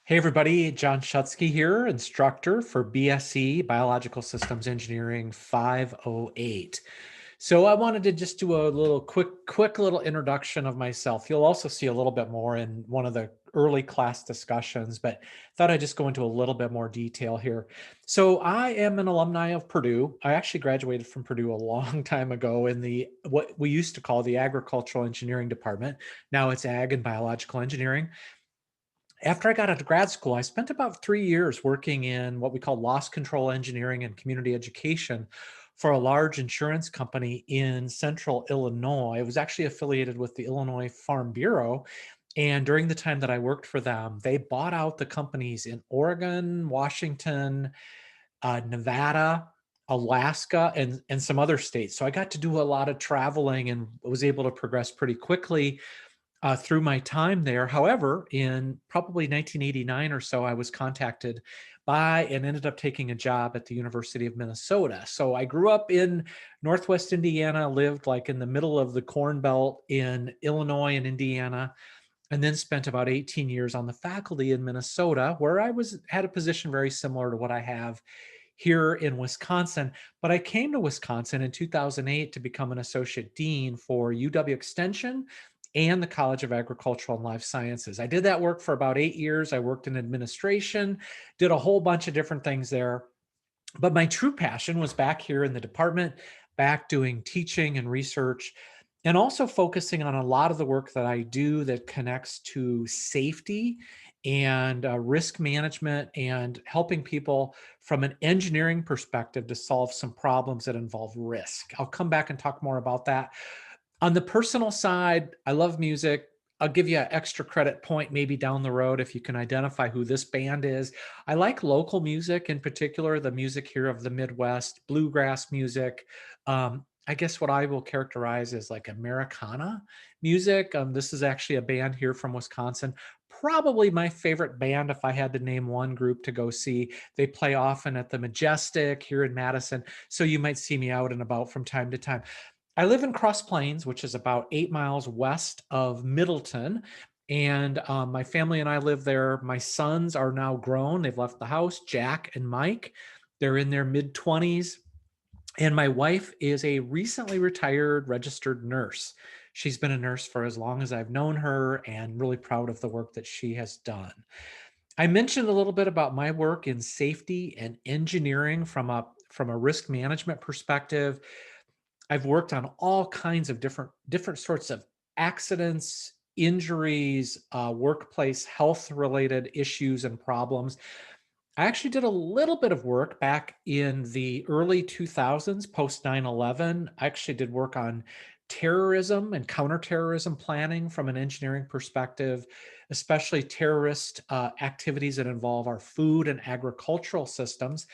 Hey everybody, John Shutske here, instructor for BSE, Biological Systems Engineering 508. So I wanted to just do a little quick little introduction of myself. You'll also see a little bit more in one of the early class discussions, but thought I'd just go into a little bit more detail here. So I am an alumni of Purdue. I actually graduated from Purdue a long time ago in the what we used to call the agricultural engineering department. Now it's ag and biological engineering. After I got out of grad school, I spent about 3 years working in what we call loss control engineering and community education for a large insurance company in central Illinois. It was actually affiliated with the Illinois Farm Bureau. And during the time that I worked for them, they bought out the companies in Oregon, Washington, Nevada, Alaska, and some other states. So I got to do a lot of traveling and was able to progress pretty quickly through my time there. However, in probably 1989 or so, I was contacted by and ended up taking a job at the University of Minnesota. So I grew up in Northwest Indiana, lived like in the middle of the Corn Belt in Illinois and Indiana, and then spent about 18 years on the faculty in Minnesota, where I had a position very similar to what I have here in Wisconsin. But I came to Wisconsin in 2008 to become an associate dean for UW Extension and the College of Agricultural and Life Sciences. I did that work for about 8 years. I worked in administration, did a whole bunch of different things there. But my true passion was back here in the department, back doing teaching and research, and also focusing on a lot of the work that I do that connects to safety and risk management and helping people from an engineering perspective to solve some problems that involve risk. I'll come back and talk more about that. On the personal side, I love music. I'll give you an extra credit point maybe down the road if you can identify who this band is. I like local music, in particular, the music here of the Midwest, bluegrass music. I guess what I will characterize as like Americana music. This is actually a band here from Wisconsin. Probably my favorite band if I had to name one group to go see. They play often at the Majestic here in Madison. So you might see me out and about from time to time. I live in Cross Plains, which is about 8 miles west of Middleton. And my family and I live there. My sons are now grown. They've left the house, Jack and Mike. They're in their mid 20s. And my wife is a recently retired registered nurse. She's been a nurse for as long as I've known her and really proud of the work that she has done. I mentioned a little bit about my work in safety and engineering from a risk management perspective. I've worked on all kinds of different sorts of accidents, injuries, workplace health related issues and problems. I actually did a little bit of work back in the early 2000s, post 9/11. I actually did work on terrorism and counterterrorism planning from an engineering perspective, especially terrorist activities that involve our food and agricultural systems.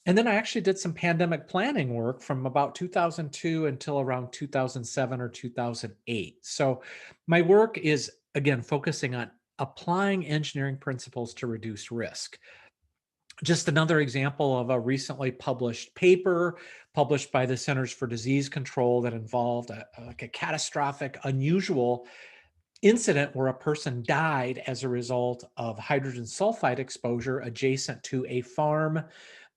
And then I actually did some pandemic planning work from about 2002 until around 2007 or 2008. So my work is, again, focusing on applying engineering principles to reduce risk. Just another example of a recently published paper published by the Centers for Disease Control that involved like a catastrophic, unusual incident where a person died as a result of hydrogen sulfide exposure adjacent to a farm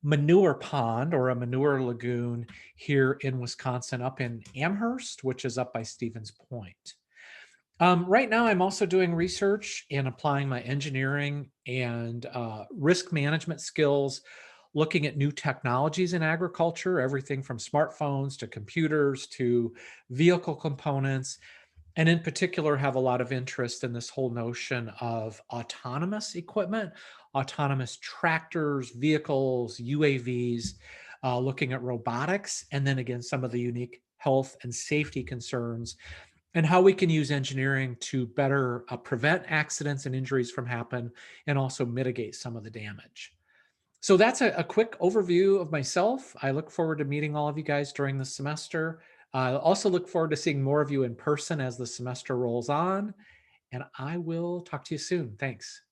manure pond or a manure lagoon here in Wisconsin, up in Amherst, which is up by Stevens Point. Right now, I'm also doing research and applying my engineering and risk management skills, looking at new technologies in agriculture, everything from smartphones to computers to vehicle components, and in particular have a lot of interest in this whole notion of autonomous equipment, autonomous tractors, vehicles, UAVs, looking at robotics, and then again, some of the unique health and safety concerns and how we can use engineering to better prevent accidents and injuries from happen and also mitigate some of the damage. So that's a quick overview of myself. I look forward to meeting all of you guys during the semester. I also look forward to seeing more of you in person as the semester rolls on. And I will talk to you soon. Thanks.